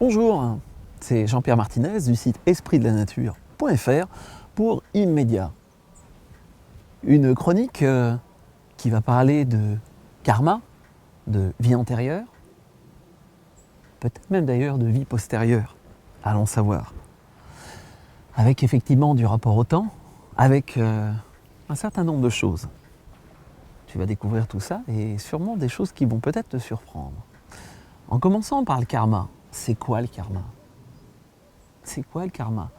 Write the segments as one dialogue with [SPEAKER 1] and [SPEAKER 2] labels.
[SPEAKER 1] Bonjour, c'est Jean-Pierre Martinez du site espritdelanature.fr pour Immédiat. Une chronique qui va parler de karma, de vie antérieure, peut-être même d'ailleurs de vie postérieure, allons savoir. Avec effectivement du rapport au temps, avec un certain nombre de choses. Tu vas découvrir tout ça et sûrement des choses qui vont peut-être te surprendre. En commençant par le karma. C'est quoi le karma? C'est quoi le karma?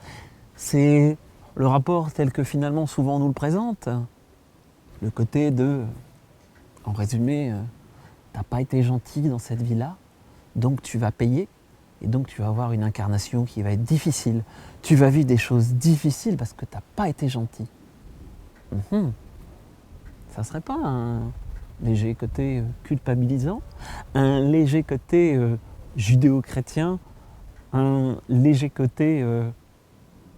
[SPEAKER 1] C'est le rapport tel que finalement souvent on nous le présente. Le côté de, en résumé, t'as pas été gentil dans cette vie-là, donc tu vas payer, et donc tu vas avoir une incarnation qui va être difficile. Tu vas vivre des choses difficiles parce que t'as pas été gentil. Ça serait pas un léger côté culpabilisant, un léger côté judéo-chrétien, un léger côté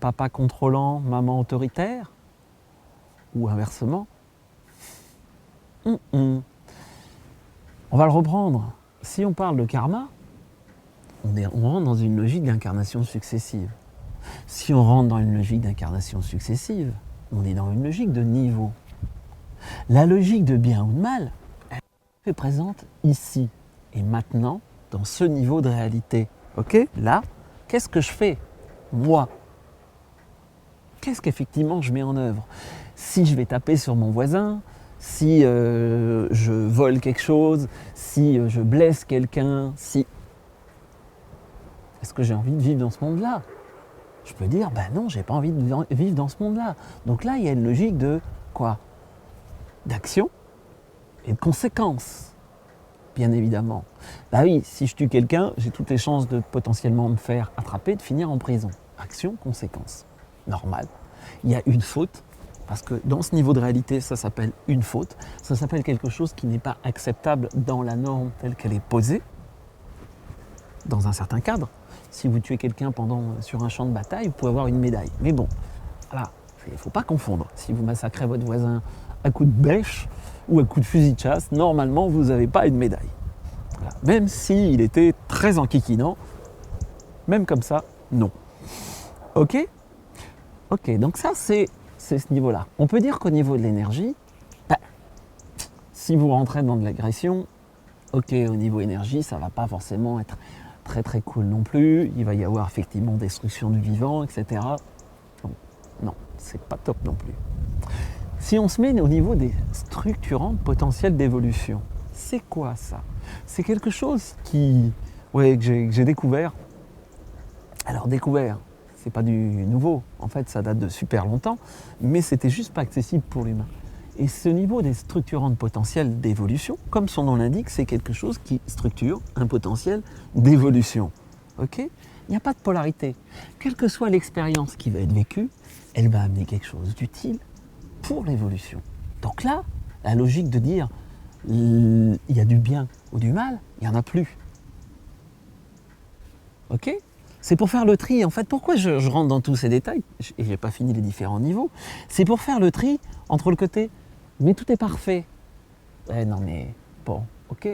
[SPEAKER 1] papa contrôlant, maman autoritaire, ou inversement. On va le reprendre. Si on parle de karma, on rentre dans une logique d'incarnation successive. Si on rentre dans une logique d'incarnation successive, on est dans une logique de niveau. La logique de bien ou de mal, elle est présente ici et maintenant, dans ce niveau de réalité. Ok? Là, qu'est-ce que je fais? Moi. Qu'est-ce qu'effectivement je mets en œuvre? Si je vais taper sur mon voisin, si je vole quelque chose, si je blesse quelqu'un, si... Est-ce que j'ai envie de vivre dans ce monde-là? Je peux dire, ben non, j'ai pas envie de vivre dans ce monde-là. Donc là, il y a une logique de quoi? D'action et de conséquences. Bien évidemment. Bah oui, si je tue quelqu'un, j'ai toutes les chances de potentiellement me faire attraper, de finir en prison. Action, conséquence. Normal. Il y a une faute, parce que dans ce niveau de réalité, ça s'appelle une faute. Ça s'appelle quelque chose qui n'est pas acceptable dans la norme telle qu'elle est posée, dans un certain cadre. Si vous tuez quelqu'un sur un champ de bataille, vous pouvez avoir une médaille. Mais bon, voilà, il ne faut pas confondre. Si vous massacrez votre voisin à coups de bêche, ou un coup de fusil de chasse, normalement, vous n'avez pas une médaille. Voilà. Même s'il était très enquiquinant, même comme ça, non. Ok? Ok, donc ça, c'est ce niveau-là. On peut dire qu'au niveau de l'énergie, si vous rentrez dans de l'agression, ok, au niveau énergie, ça ne va pas forcément être très très cool non plus. Il va y avoir effectivement destruction du vivant, etc. Non, c'est pas top non plus. Si on se met au niveau des structurants potentiels d'évolution, c'est quoi ça? C'est quelque chose que j'ai découvert. Alors découvert, c'est pas du nouveau, en fait ça date de super longtemps, mais c'était juste pas accessible pour l'humain. Et ce niveau des structurants potentiels d'évolution, comme son nom l'indique, c'est quelque chose qui structure un potentiel d'évolution. Ok? Il n'y a pas de polarité. Quelle que soit l'expérience qui va être vécue, elle va amener quelque chose d'utile pour l'évolution. Donc là, la logique de dire il y a du bien ou du mal, il n'y en a plus. Ok? C'est pour faire le tri. En fait, pourquoi je rentre dans tous ces détails, et je n'ai pas fini les différents niveaux, c'est pour faire le tri entre le côté mais tout est parfait. Non mais, bon, ok,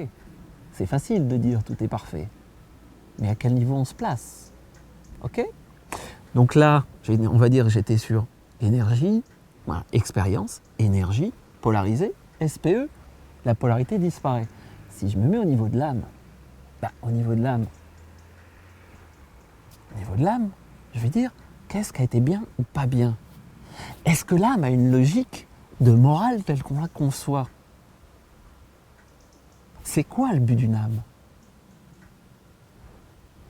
[SPEAKER 1] c'est facile de dire tout est parfait. Mais à quel niveau on se place? Ok? Donc là, on va dire que j'étais sur énergie, voilà, expérience, énergie, polarisée, SPE, la polarité disparaît. Si je me mets au niveau de l'âme, au niveau de l'âme, je vais dire, qu'est-ce qui a été bien ou pas bien? Est-ce que l'âme a une logique de morale telle qu'on la conçoit? C'est quoi le but d'une âme?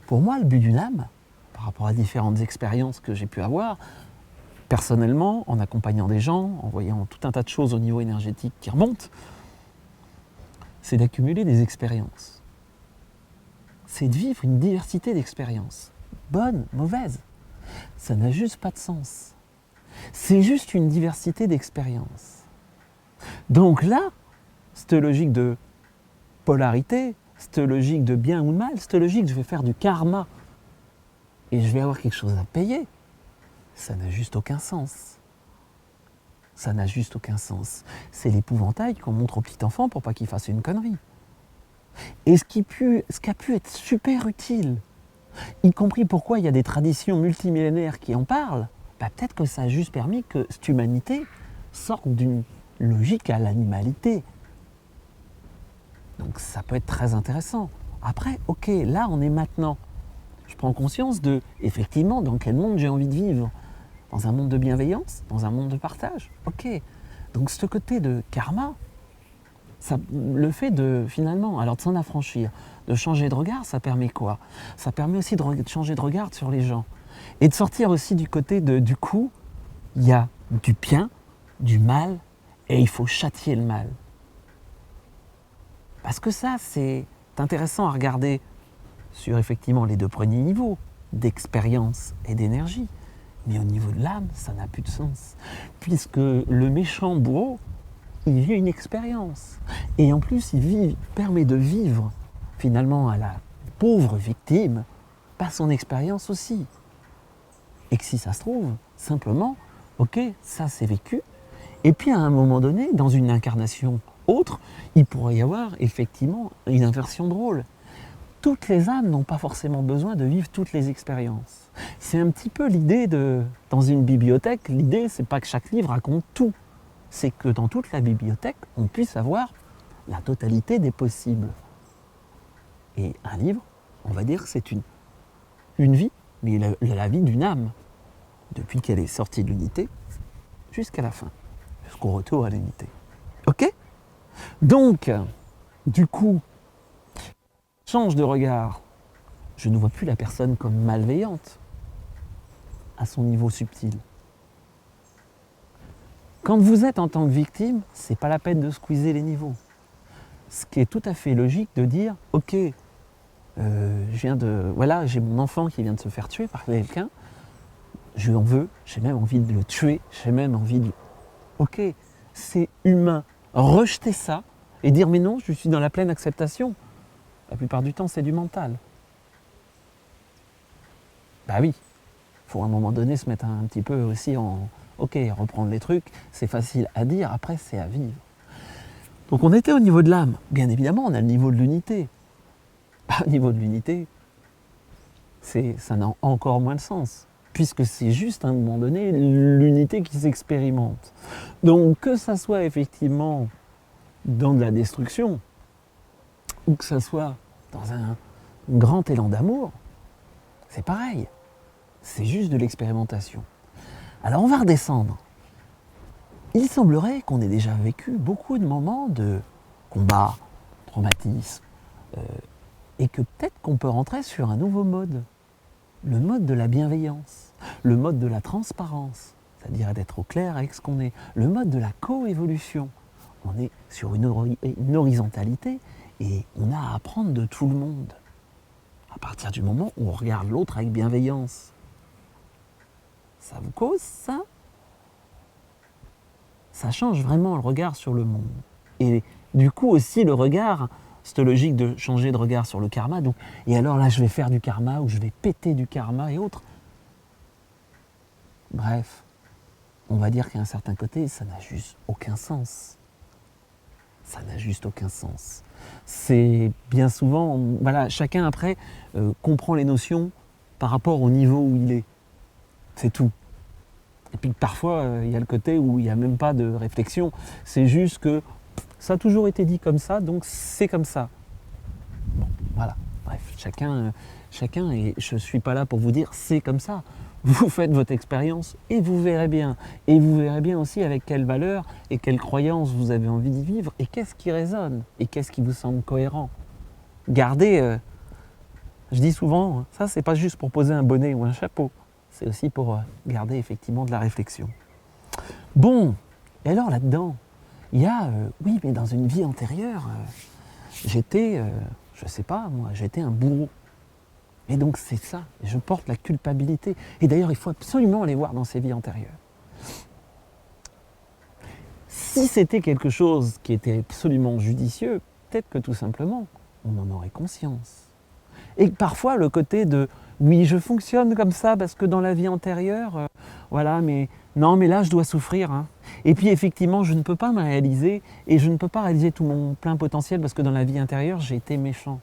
[SPEAKER 1] Pour moi, le but d'une âme, par rapport à différentes expériences que j'ai pu avoir, personnellement, en accompagnant des gens, en voyant tout un tas de choses au niveau énergétique qui remontent, c'est d'accumuler des expériences. C'est de vivre une diversité d'expériences. Bonnes, mauvaises. Ça n'a juste pas de sens. C'est juste une diversité d'expériences. Donc là, cette logique de polarité, cette logique de bien ou de mal, cette logique je vais faire du karma et je vais avoir quelque chose à payer, ça n'a juste aucun sens. Ça n'a juste aucun sens. C'est l'épouvantail qu'on montre au petit enfant pour pas qu'il fasse une connerie. Et ce qui a pu être super utile y compris pourquoi il y a des traditions multimillénaires qui en parlent, peut-être que ça a juste permis que cette humanité sorte d'une logique à l'animalité. Donc ça peut être très intéressant. Après, ok, là on est maintenant. Je prends conscience de, effectivement, dans quel monde j'ai envie de vivre. Dans un monde de bienveillance, dans un monde de partage. Ok. Donc ce côté de karma, ça, le fait de, finalement, alors de s'en affranchir, de changer de regard, ça permet quoi? Ça permet aussi de changer de regard sur les gens. Et de sortir aussi du côté de, du coup, il y a du bien, du mal, et il faut châtier le mal. Parce que ça, c'est intéressant à regarder sur effectivement les deux premiers niveaux, d'expérience et d'énergie. Mais au niveau de l'âme, ça n'a plus de sens. Puisque le méchant bourreau, il vit une expérience. Et en plus, il permet de vivre finalement à la pauvre victime par son expérience aussi. Et que si ça se trouve, simplement, ok, ça c'est vécu. Et puis à un moment donné, dans une incarnation autre, il pourrait y avoir effectivement une inversion de rôle. Toutes les âmes n'ont pas forcément besoin de vivre toutes les expériences. C'est un petit peu l'idée de, dans une bibliothèque, l'idée c'est pas que chaque livre raconte tout, c'est que dans toute la bibliothèque, on puisse avoir la totalité des possibles. Et un livre, on va dire que c'est une vie, mais la vie d'une âme, depuis qu'elle est sortie de l'unité, jusqu'à la fin, jusqu'au retour à l'unité. Ok? Donc, du coup, change de regard. Je ne vois plus la personne comme malveillante à son niveau subtil. Quand vous êtes en tant que victime, c'est pas la peine de squeezer les niveaux. Ce qui est tout à fait logique de dire, ok, voilà, j'ai mon enfant qui vient de se faire tuer par quelqu'un, je lui en veux, j'ai même envie de le tuer, j'ai même envie de... Ok, c'est humain. Rejeter ça et dire mais non, je suis dans la pleine acceptation. La plupart du temps, c'est du mental. Bah oui, il faut à un moment donné se mettre un petit peu aussi en... Ok, reprendre les trucs, c'est facile à dire, après c'est à vivre. Donc on était au niveau de l'âme. Bien évidemment, on a le niveau de l'unité. Au niveau de l'unité, ça n'a encore moins de sens. Puisque c'est juste à un moment donné l'unité qui s'expérimente. Donc que ça soit effectivement dans de la destruction, ou que ça soit dans un grand élan d'amour, c'est pareil. C'est juste de l'expérimentation. Alors on va redescendre. Il semblerait qu'on ait déjà vécu beaucoup de moments de combat, traumatisme, et que peut-être qu'on peut rentrer sur un nouveau mode. Le mode de la bienveillance, le mode de la transparence, c'est-à-dire d'être au clair avec ce qu'on est, le mode de la coévolution. On est sur une horizontalité et on a à apprendre de tout le monde. À partir du moment où on regarde l'autre avec bienveillance. Ça vous cause ça? Ça change vraiment le regard sur le monde. Et du coup aussi le regard, cette logique de changer de regard sur le karma. Donc, et alors là je vais faire du karma ou je vais péter du karma et autres. Bref, on va dire qu'à un certain côté, ça n'a juste aucun sens. Ça n'a juste aucun sens. C'est bien souvent, voilà, chacun après comprend les notions par rapport au niveau où il est. C'est tout. Et puis parfois, il y a le côté où il n'y a même pas de réflexion. C'est juste que ça a toujours été dit comme ça, donc c'est comme ça. Bon, voilà. Bref, chacun et je ne suis pas là pour vous dire c'est comme ça. Vous faites votre expérience et vous verrez bien. Et vous verrez bien aussi avec quelles valeurs et quelles croyances vous avez envie d'y vivre et qu'est-ce qui résonne et qu'est-ce qui vous semble cohérent. Gardez, je dis souvent, ça c'est pas juste pour poser un bonnet ou un chapeau, c'est aussi pour garder effectivement de la réflexion. Bon, et alors là-dedans, il y a, oui mais dans une vie antérieure, j'étais, je sais pas moi, j'étais un bourreau. Et donc c'est ça, je porte la culpabilité. Et d'ailleurs, il faut absolument aller voir dans ces vies antérieures. Si c'était quelque chose qui était absolument judicieux, peut-être que tout simplement, on en aurait conscience. Et parfois, le côté de « oui, je fonctionne comme ça parce que dans la vie antérieure, voilà, mais non, mais là, je dois souffrir. Hein. Et puis effectivement, je ne peux pas me réaliser et je ne peux pas réaliser tout mon plein potentiel parce que dans la vie intérieure, j'ai été méchant.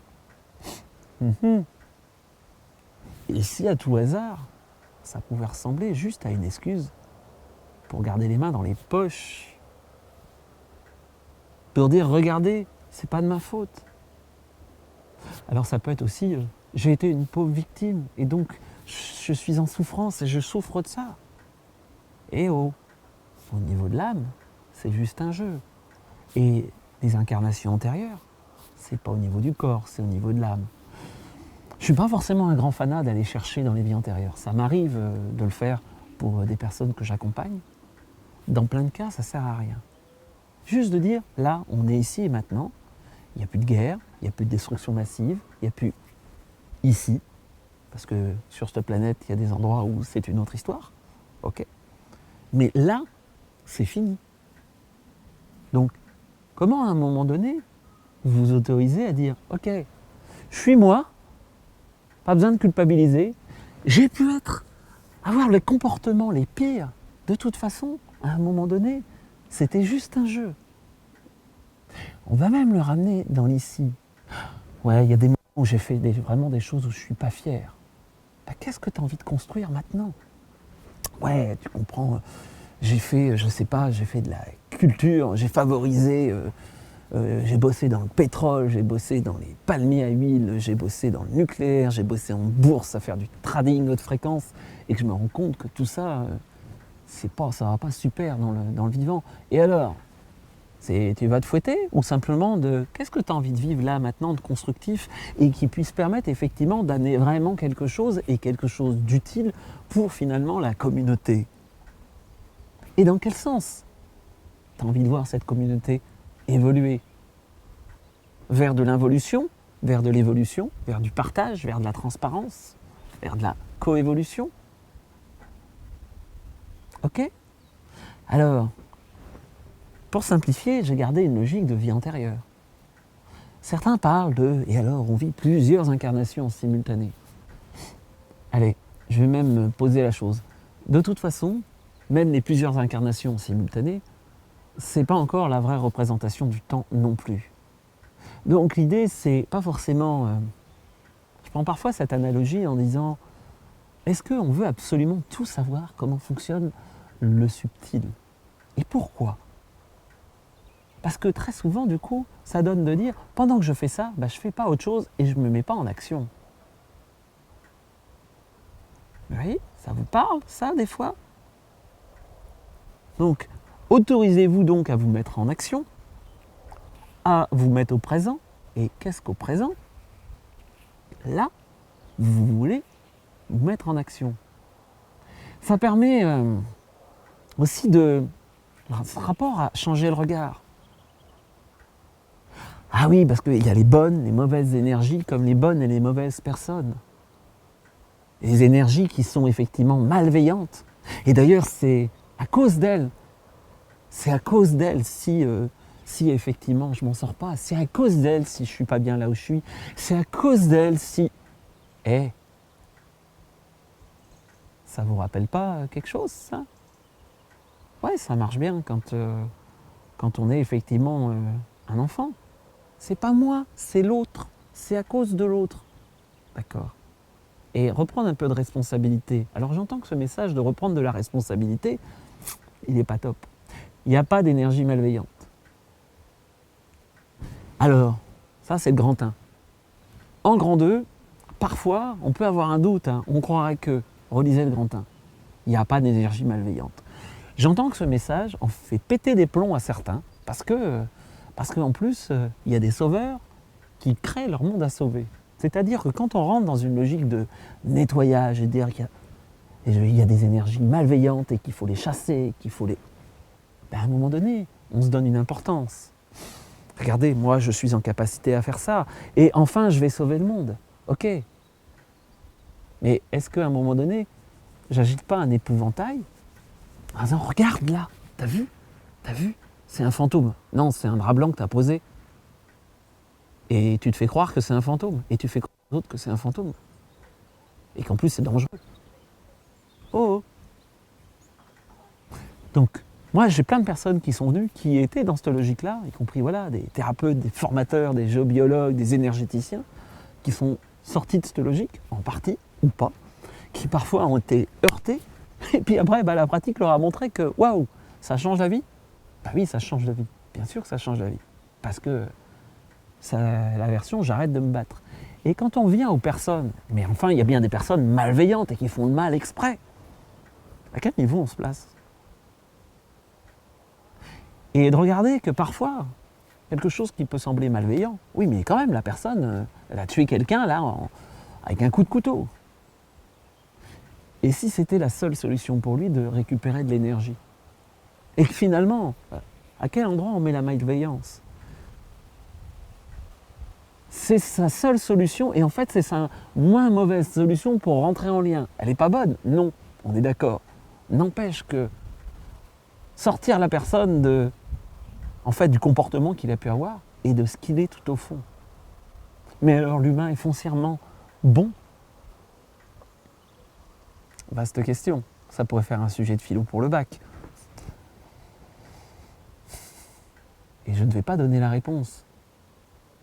[SPEAKER 1] Et si à tout hasard, ça pouvait ressembler juste à une excuse pour garder les mains dans les poches, pour dire regardez, c'est pas de ma faute. Alors ça peut être aussi j'ai été une pauvre victime et donc je suis en souffrance et je souffre de ça. Et au niveau de l'âme, c'est juste un jeu. Et les incarnations antérieures, c'est pas au niveau du corps, c'est au niveau de l'âme. Je suis pas forcément un grand fanat d'aller chercher dans les vies antérieures. Ça m'arrive de le faire pour des personnes que j'accompagne. Dans plein de cas, ça sert à rien. Juste de dire, là, on est ici et maintenant, il n'y a plus de guerre, il n'y a plus de destruction massive, il n'y a plus ici, parce que sur cette planète, il y a des endroits où c'est une autre histoire, ok. Mais là, c'est fini. Donc, comment à un moment donné, vous vous autorisez à dire, ok, je suis moi, pas besoin de culpabiliser, j'ai pu avoir les comportements les pires, de toute façon, à un moment donné, c'était juste un jeu. On va même le ramener dans l'ici. Ouais, il y a des moments où j'ai fait vraiment des choses où je ne suis pas fier. Bah, qu'est-ce que tu as envie de construire maintenant? Ouais, tu comprends, j'ai fait, je sais pas, j'ai fait de la culture, j'ai favorisé, j'ai bossé dans le pétrole, j'ai bossé dans les palmiers à huile, j'ai bossé dans le nucléaire, j'ai bossé en bourse à faire du trading haute fréquence, et que je me rends compte que tout ça, ça va pas super dans le vivant. Et alors, tu vas te fouetter ou simplement de qu'est-ce que tu as envie de vivre là maintenant de constructif et qui puisse permettre effectivement d'amener vraiment quelque chose et quelque chose d'utile pour finalement la communauté. Et dans quel sens tu as envie de voir cette communauté évoluer vers de l'involution, vers de l'évolution, vers du partage, vers de la transparence, vers de la coévolution. Ok? Alors, pour simplifier, j'ai gardé une logique de vie antérieure. Certains parlent de « et alors, on vit plusieurs incarnations simultanées ». Allez, je vais même poser la chose. De toute façon, même les plusieurs incarnations simultanées, c'est pas encore la vraie représentation du temps non plus. Donc l'idée, c'est pas forcément... je prends parfois cette analogie en disant « est-ce qu'on veut absolument tout savoir comment fonctionne le subtil ? Et pourquoi ?» Parce que très souvent, du coup, ça donne de dire « pendant que je fais ça, je ne fais pas autre chose et je ne me mets pas en action. » Vous voyez, ça vous parle, ça, des fois? Donc, autorisez-vous donc à vous mettre en action, à vous mettre au présent. Et qu'est-ce qu'au présent? Là, vous voulez vous mettre en action. Ça permet aussi de ce rapport à changer le regard. Ah oui, parce qu'il y a les bonnes, les mauvaises énergies, comme les bonnes et les mauvaises personnes. Les énergies qui sont effectivement malveillantes. Et d'ailleurs, c'est à cause d'elles. C'est à cause d'elles si effectivement je m'en sors pas. C'est à cause d'elles si je suis pas bien là où je suis. C'est à cause d'elles si... ça vous rappelle pas quelque chose, ça? Ouais, ça marche bien quand on est effectivement un enfant. C'est pas moi, c'est l'autre. C'est à cause de l'autre. D'accord. Et reprendre un peu de responsabilité. Alors j'entends que ce message de reprendre de la responsabilité, il n'est pas top. Il n'y a pas d'énergie malveillante. Alors, ça c'est le grand 1. En grand 2, parfois on peut avoir un doute. On croirait que, relisez le grand 1, il n'y a pas d'énergie malveillante. J'entends que ce message en fait péter des plombs à certains, parce qu'en plus, il y a des sauveurs qui créent leur monde à sauver. C'est-à-dire que quand on rentre dans une logique de nettoyage et de dire qu'il y a des énergies malveillantes et qu'il faut les chasser, qu'il faut les... à un moment donné, on se donne une importance. Regardez, moi je suis en capacité à faire ça, et enfin je vais sauver le monde. Ok. Mais est-ce qu'à un moment donné, j'agite pas un épouvantail en disant, regarde là, t'as vu? C'est un fantôme. Non, c'est un drap blanc que t'as posé. Et tu te fais croire que c'est un fantôme. Et tu fais croire aux autres que c'est un fantôme. Et qu'en plus c'est dangereux. Oh. Donc, moi j'ai plein de personnes qui sont venues, qui étaient dans cette logique-là, y compris des thérapeutes, des formateurs, des géobiologues, des énergéticiens, qui sont sortis de cette logique, en partie, ou pas, qui parfois ont été heurtés, et puis après, la pratique leur a montré que, waouh, ça change la vie. Bah oui, ça change la vie. Bien sûr que ça change la vie. Parce que l'aversion, j'arrête de me battre. Et quand on vient aux personnes, mais enfin, il y a bien des personnes malveillantes et qui font le mal exprès. À quel niveau on se place? Et de regarder que parfois, quelque chose qui peut sembler malveillant, oui, mais quand même, la personne, elle a tué quelqu'un, là, avec un coup de couteau. Et si c'était la seule solution pour lui de récupérer de l'énergie? Et que finalement, à quel endroit on met la malveillance? C'est sa seule solution, et en fait, c'est sa moins mauvaise solution pour rentrer en lien. Elle n'est pas bonne? Non, on est d'accord. N'empêche que sortir la personne du comportement qu'il a pu avoir et de ce qu'il est tout au fond. Mais alors l'humain est foncièrement bon? Vaste question. Ça pourrait faire un sujet de philo pour le bac. Et je ne vais pas donner la réponse.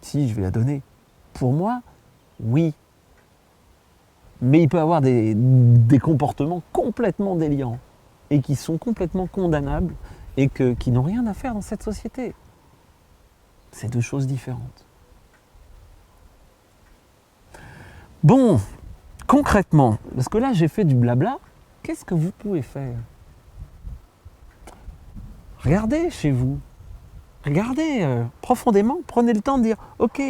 [SPEAKER 1] Si, je vais la donner. Pour moi, oui. Mais il peut avoir des comportements complètement déliants et qui sont complètement condamnables et qui n'ont rien à faire dans cette société. C'est deux choses différentes. Bon, concrètement, parce que là j'ai fait du blabla, qu'est-ce que vous pouvez faire? Regardez chez vous. Regardez profondément, prenez le temps de dire « Ok,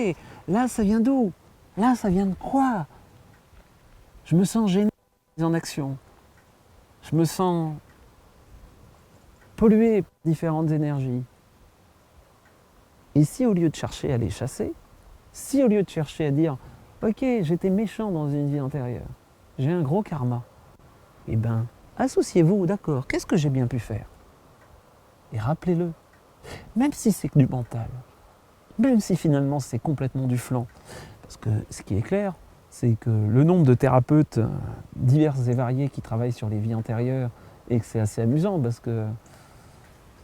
[SPEAKER 1] là ça vient d'où? Là ça vient de quoi? Je me sens gêné en action. Je me sens pollué par différentes énergies. » Et si au lieu de chercher à les chasser, si au lieu de chercher à dire « Ok, j'étais méchant dans une vie antérieure, j'ai un gros karma », eh bien, associez-vous, d'accord, qu'est-ce que j'ai bien pu faire? Et rappelez-le. Même si c'est que du mental, même si finalement c'est complètement du flan. Parce que ce qui est clair, c'est que le nombre de thérapeutes divers et variés qui travaillent sur les vies antérieures, et que c'est assez amusant parce que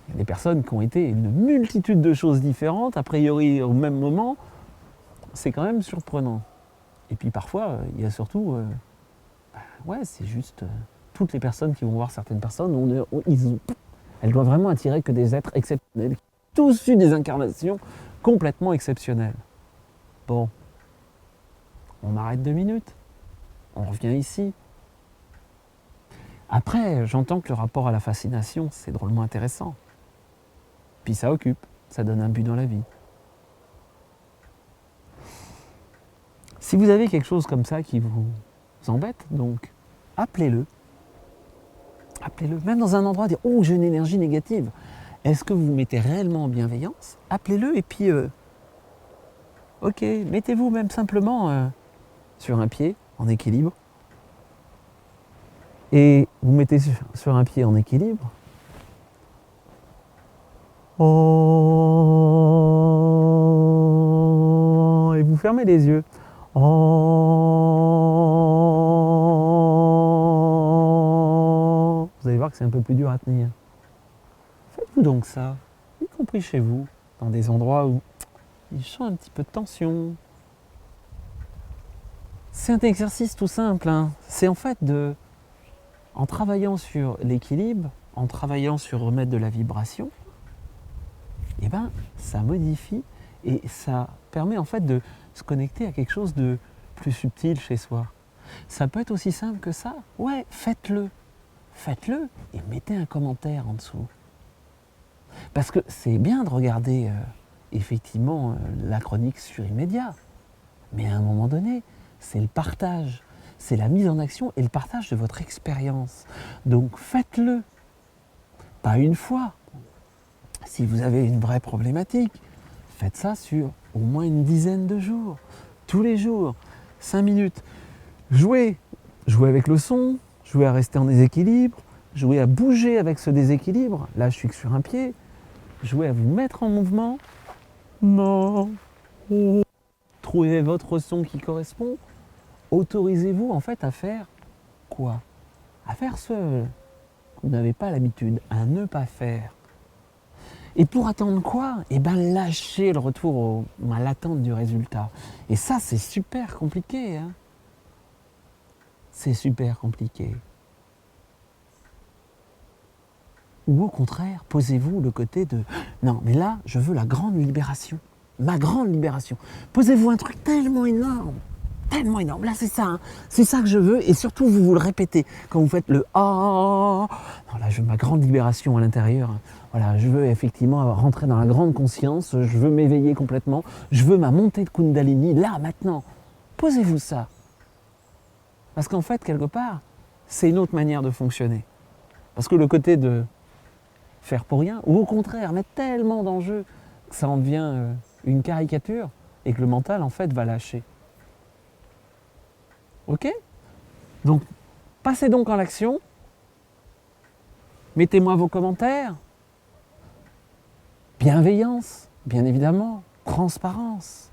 [SPEAKER 1] il y a des personnes qui ont été une multitude de choses différentes, a priori au même moment, c'est quand même surprenant. Et puis parfois, il y a surtout, c'est juste toutes les personnes qui vont voir certaines personnes, elles doivent vraiment attirer que des êtres exceptionnels, tous eu des incarnations complètement exceptionnelles. Bon, on arrête 2 minutes, on revient ici. Après, j'entends que le rapport à la fascination, c'est drôlement intéressant. Puis ça occupe, ça donne un but dans la vie. Si vous avez quelque chose comme ça qui vous embête, donc, appelez-le. Appelez-le, même dans un endroit, dire « Oh, j'ai une énergie négative ». Est-ce que vous vous mettez réellement en bienveillance? Appelez-le et puis, ok, mettez-vous même simplement sur un pied en équilibre. Et vous mettez sur un pied en équilibre. Oh, et vous fermez les yeux. Oh, vous allez voir que c'est un peu plus dur à tenir. Faites-vous donc ça, y compris chez vous, dans des endroits où il sent un petit peu de tension. C'est un exercice tout simple, hein. C'est en fait en travaillant sur l'équilibre, en travaillant sur remettre de la vibration, eh ben, ça modifie et ça permet en fait de se connecter à quelque chose de plus subtil chez soi. Ça peut être aussi simple que ça. Ouais, faites-le. Faites-le et mettez un commentaire en dessous. Parce que c'est bien de regarder effectivement la chronique sur Immédiat. Mais à un moment donné, c'est le partage. C'est la mise en action et le partage de votre expérience. Donc faites-le. Pas une fois. Si vous avez une vraie problématique, faites ça sur au moins une dizaine de jours. Tous les jours, 5 minutes. Jouez. Jouez avec le son, jouez à rester en déséquilibre, jouez à bouger avec ce déséquilibre. Là, je suis que sur un pied. Jouez à vous mettre en mouvement. Non. Trouvez votre son qui correspond. Autorisez-vous en fait à faire quoi? À faire ce que vous n'avez pas l'habitude, à ne pas faire. Et pour attendre quoi? Eh bien lâchez le retour à l'attente du résultat. Et ça c'est super compliqué. Hein, c'est super compliqué. Ou au contraire, posez-vous le côté de « Non, mais là, je veux la grande libération. Ma grande libération. » Posez-vous un truc tellement énorme. Tellement énorme. Là, c'est ça. Hein. C'est ça que je veux. Et surtout, vous le répétez. Quand vous faites le « Ah !» Non, là, je veux ma grande libération à l'intérieur. Voilà, je veux effectivement rentrer dans la grande conscience. Je veux m'éveiller complètement. Je veux ma montée de Kundalini. Là, maintenant. Posez-vous ça. Parce qu'en fait, quelque part, c'est une autre manière de fonctionner. Parce que le côté de faire pour rien, ou au contraire, mettre tellement d'enjeux que ça en devient une caricature et que le mental, en fait, va lâcher. Ok ? Donc, passez donc en l'action. Mettez-moi vos commentaires. Bienveillance, bien évidemment. Transparence.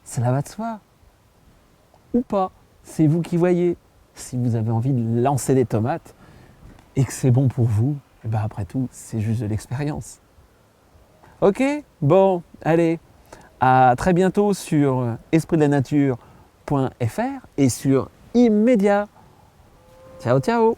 [SPEAKER 1] Cela va de soi. Ou pas. C'est vous qui voyez. Si vous avez envie de lancer des tomates et que c'est bon pour vous, et ben après tout, c'est juste de l'expérience. Ok ? Bon, allez. À très bientôt sur espritdelanature.fr et sur Immédiat. Ciao, ciao.